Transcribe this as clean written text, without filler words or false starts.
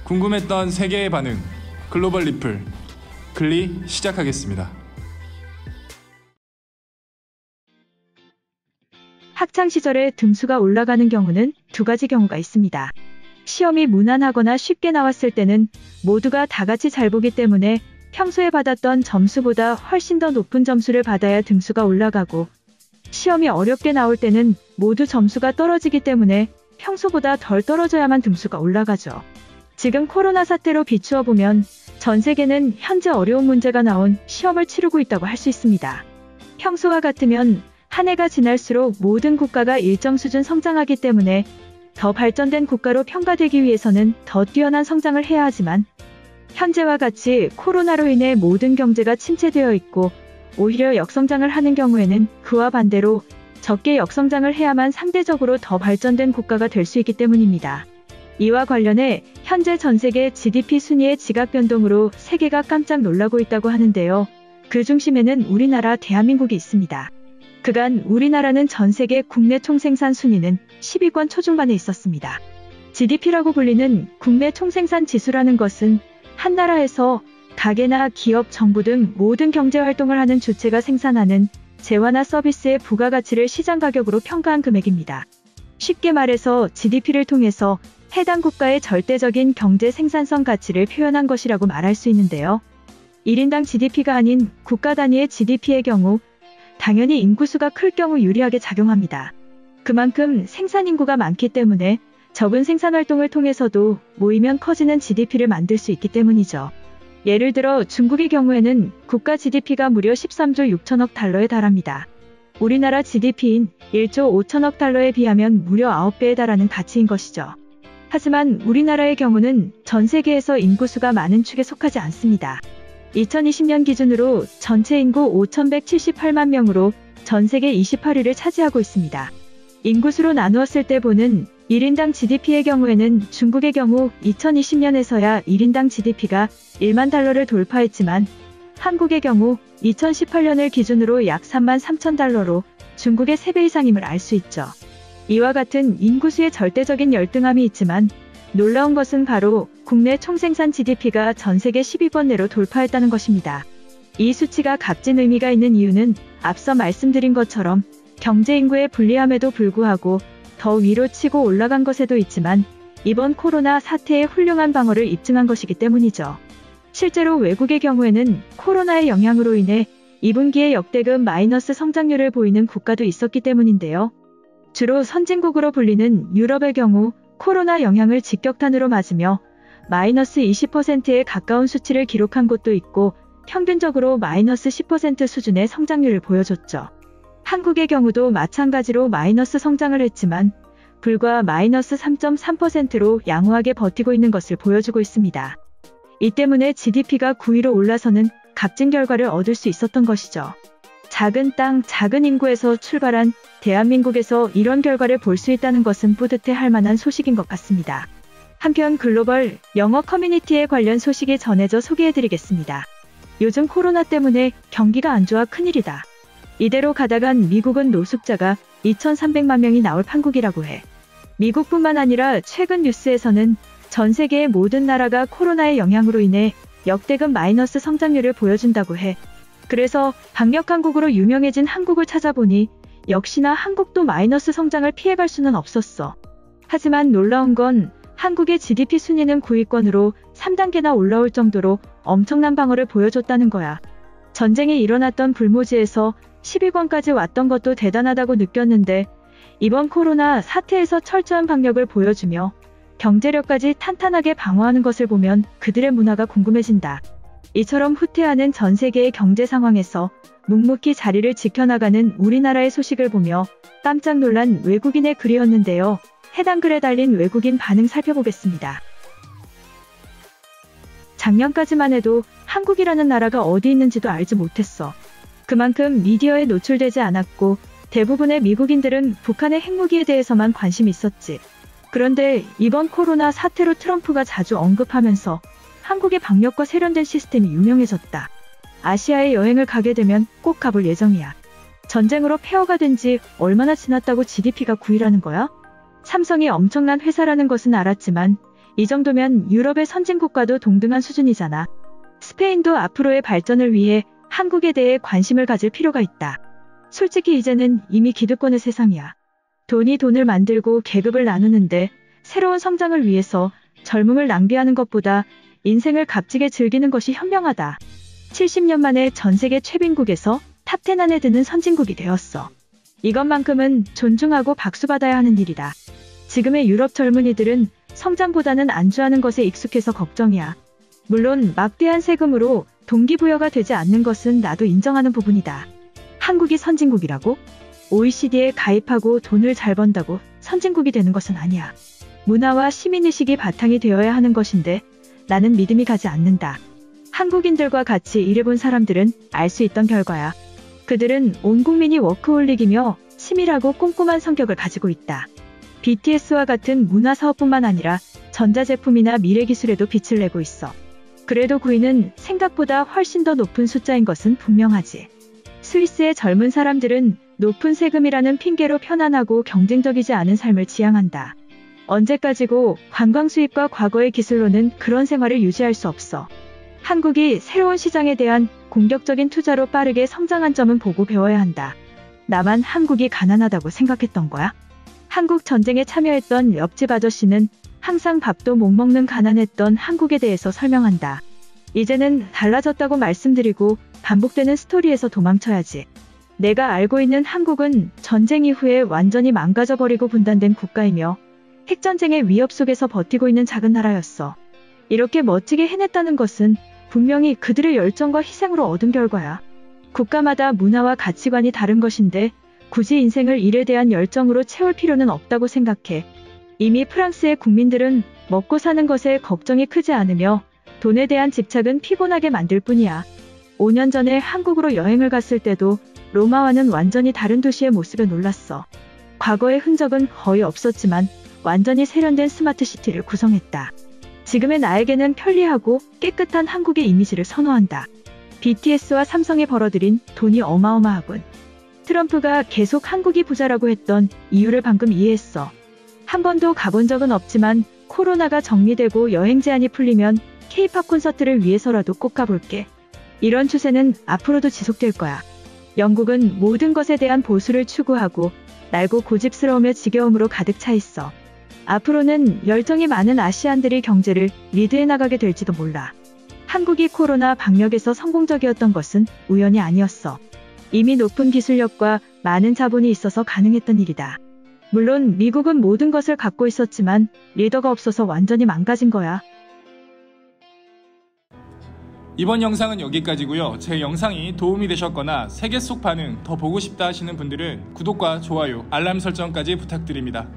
궁금했던 세계의 반응, 글로벌 리플, 글리 시작하겠습니다. 학창시절에 등수가 올라가는 경우는 두 가지 경우가 있습니다. 시험이 무난하거나 쉽게 나왔을 때는 모두가 다 같이 잘 보기 때문에 평소에 받았던 점수보다 훨씬 더 높은 점수를 받아야 등수가 올라가고, 시험이 어렵게 나올 때는 모두 점수가 떨어지기 때문에 평소보다 덜 떨어져야만 등수가 올라가죠. 지금 코로나 사태로 비추어 보면 전 세계는 현재 어려운 문제가 나온 시험을 치르고 있다고 할 수 있습니다. 평소와 같으면 한 해가 지날수록 모든 국가가 일정 수준 성장하기 때문에 더 발전된 국가로 평가되기 위해서는 더 뛰어난 성장을 해야 하지만, 현재와 같이 코로나로 인해 모든 경제가 침체되어 있고 오히려 역성장을 하는 경우에는 그와 반대로 적게 역성장을 해야만 상대적으로 더 발전된 국가가 될 수 있기 때문입니다. 이와 관련해 현재 전 세계 GDP 순위의 지각 변동으로 세계가 깜짝 놀라고 있다고 하는데요. 그 중심에는 우리나라 대한민국이 있습니다. 그간 우리나라는 전 세계 국내 총생산 순위는 10위권 초중반에 있었습니다. GDP라고 불리는 국내 총생산 지수라는 것은 한 나라에서 가게나 기업, 정부 등 모든 경제 활동을 하는 주체가 생산하는 재화나 서비스의 부가가치를 시장 가격으로 평가한 금액입니다. 쉽게 말해서 GDP를 통해서 해당 국가의 절대적인 경제 생산성 가치를 표현한 것이라고 말할 수 있는데요. 1인당 GDP가 아닌 국가 단위의 GDP의 경우 당연히 인구수가 클 경우 유리하게 작용합니다. 그만큼 생산 인구가 많기 때문에 적은 생산 활동을 통해서도 모이면 커지는 GDP를 만들 수 있기 때문이죠. 예를 들어 중국의 경우에는 국가 GDP가 무려 13조 6천억 달러에 달합니다. 우리나라 GDP인 1조 5천억 달러에 비하면 무려 9배에 달하는 가치인 것이죠. 하지만 우리나라의 경우는 전 세계에서 인구수가 많은 축에 속하지 않습니다. 2020년 기준으로 전체 인구 5,178만 명으로 전 세계 28위를 차지하고 있습니다. 인구수로 나누었을 때 보는 1인당 GDP의 경우에는 중국의 경우 2020년에서야 1인당 GDP가 1만 달러를 돌파했지만, 한국의 경우 2018년을 기준으로 약 3만 3천 달러로 중국의 3배 이상임을 알 수 있죠. 이와 같은 인구수의 절대적인 열등함이 있지만 놀라운 것은 바로 국내 총생산 GDP가 전 세계 10위권 내로 돌파했다는 것입니다. 이 수치가 값진 의미가 있는 이유는 앞서 말씀드린 것처럼 경제 인구의 불리함에도 불구하고 더 위로 치고 올라간 것에도 있지만 이번 코로나 사태의 훌륭한 방어를 입증한 것이기 때문이죠. 실제로 외국의 경우에는 코로나의 영향으로 인해 2분기에 역대급 마이너스 성장률을 보이는 국가도 있었기 때문인데요. 주로 선진국으로 불리는 유럽의 경우 코로나 영향을 직격탄으로 맞으며 마이너스 20%에 가까운 수치를 기록한 곳도 있고 평균적으로 마이너스 10% 수준의 성장률을 보여줬죠. 한국의 경우도 마찬가지로 마이너스 성장을 했지만 불과 마이너스 3.3%로 양호하게 버티고 있는 것을 보여주고 있습니다. 이 때문에 GDP가 9위로 올라서는 값진 결과를 얻을 수 있었던 것이죠. 작은 땅, 작은 인구에서 출발한 대한민국에서 이런 결과를 볼 수 있다는 것은 뿌듯해할 만한 소식인 것 같습니다. 한편 글로벌 영어 커뮤니티에 관련 소식이 전해져 소개해드리겠습니다. 요즘 코로나 때문에 경기가 안 좋아 큰일이다. 이대로 가다간 미국은 노숙자가 2,300만 명이 나올 판국이라고 해. 미국뿐만 아니라 최근 뉴스에서는 전 세계의 모든 나라가 코로나의 영향으로 인해 역대급 마이너스 성장률을 보여준다고 해. 그래서 방역강국으로 유명해진 한국을 찾아보니 역시나 한국도 마이너스 성장을 피해갈 수는 없었어. 하지만 놀라운 건 한국의 GDP 순위는 9위권으로 3단계나 올라올 정도로 엄청난 방어를 보여줬다는 거야. 전쟁이 일어났던 불모지에서 10위권까지 왔던 것도 대단하다고 느꼈는데 이번 코로나 사태에서 철저한 방역을 보여주며 경제력까지 탄탄하게 방어하는 것을 보면 그들의 문화가 궁금해진다. 이처럼 후퇴하는 전 세계의 경제 상황에서 묵묵히 자리를 지켜나가는 우리나라의 소식을 보며 깜짝 놀란 외국인의 글이었는데요. 해당 글에 달린 외국인 반응 살펴보겠습니다. 작년까지만 해도 한국이라는 나라가 어디 있는지도 알지 못했어. 그만큼 미디어에 노출되지 않았고 대부분의 미국인들은 북한의 핵무기에 대해서만 관심이 있었지. 그런데 이번 코로나 사태로 트럼프가 자주 언급하면서 한국의 방역과 세련된 시스템이 유명해졌다. 아시아에 여행을 가게 되면 꼭 가볼 예정이야. 전쟁으로 폐허가 된 지 얼마나 지났다고 GDP가 9위라는 거야? 삼성이 엄청난 회사라는 것은 알았지만 이 정도면 유럽의 선진국과도 동등한 수준이잖아. 스페인도 앞으로의 발전을 위해 한국에 대해 관심을 가질 필요가 있다. 솔직히 이제는 이미 기득권의 세상이야. 돈이 돈을 만들고 계급을 나누는데 새로운 성장을 위해서 젊음을 낭비하는 것보다 인생을 값지게 즐기는 것이 현명하다. 70년 만에 전 세계 최빈국에서 탑10 안에 드는 선진국이 되었어. 이것만큼은 존중하고 박수받아야 하는 일이다. 지금의 유럽 젊은이들은 성장보다는 안주하는 것에 익숙해서 걱정이야. 물론 막대한 세금으로 동기부여가 되지 않는 것은 나도 인정하는 부분이다. 한국이 선진국이라고? OECD에 가입하고 돈을 잘 번다고 선진국이 되는 것은 아니야. 문화와 시민의식이 바탕이 되어야 하는 것인데 나는 믿음이 가지 않는다. 한국인들과 같이 일해본 사람들은 알 수 있던 결과야. 그들은 온 국민이 워크홀릭이며 치밀하고 꼼꼼한 성격을 가지고 있다. BTS와 같은 문화사업뿐만 아니라 전자제품이나 미래기술에도 빛을 내고 있어. 그래도 9위는 생각보다 훨씬 더 높은 숫자인 것은 분명하지. 스위스의 젊은 사람들은 높은 세금이라는 핑계로 편안하고 경쟁적이지 않은 삶을 지향한다. 언제까지고 관광 수입과 과거의 기술로는 그런 생활을 유지할 수 없어. 한국이 새로운 시장에 대한 공격적인 투자로 빠르게 성장한 점은 보고 배워야 한다. 나만 한국이 가난하다고 생각했던 거야? 한국 전쟁에 참여했던 옆집 아저씨는 항상 밥도 못 먹는 가난했던 한국에 대해서 설명한다. 이제는 달라졌다고 말씀드리고 반복되는 스토리에서 도망쳐야지. 내가 알고 있는 한국은 전쟁 이후에 완전히 망가져버리고 분단된 국가이며 핵전쟁의 위협 속에서 버티고 있는 작은 나라였어. 이렇게 멋지게 해냈다는 것은 분명히 그들의 열정과 희생으로 얻은 결과야. 국가마다 문화와 가치관이 다른 것인데 굳이 인생을 일에 대한 열정으로 채울 필요는 없다고 생각해. 이미 프랑스의 국민들은 먹고 사는 것에 걱정이 크지 않으며 돈에 대한 집착은 피곤하게 만들 뿐이야. 5년 전에 한국으로 여행을 갔을 때도 로마와는 완전히 다른 도시의 모습에 놀랐어. 과거의 흔적은 거의 없었지만 완전히 세련된 스마트 시티를 구성했다. 지금의 나에게는 편리하고 깨끗한 한국의 이미지를 선호한다. BTS와 삼성이 벌어들인 돈이 어마어마하군. 트럼프가 계속 한국이 부자라고 했던 이유를 방금 이해했어. 한 번도 가본 적은 없지만 코로나가 정리되고 여행 제한이 풀리면 K-팝 콘서트를 위해서라도 꼭 가볼게. 이런 추세는 앞으로도 지속될 거야. 영국은 모든 것에 대한 보수를 추구하고 낡고 고집스러우며 지겨움으로 가득 차 있어. 앞으로는 열정이 많은 아시안들이 경제를 리드해 나가게 될지도 몰라. 한국이 코로나 방역에서 성공적이었던 것은 우연이 아니었어. 이미 높은 기술력과 많은 자본이 있어서 가능했던 일이다. 물론 미국은 모든 것을 갖고 있었지만 리더가 없어서 완전히 망가진 거야. 이번 영상은 여기까지고요. 제 영상이 도움이 되셨거나 세계 속 반응 더 보고 싶다 하시는 분들은 구독과 좋아요, 알람 설정까지 부탁드립니다.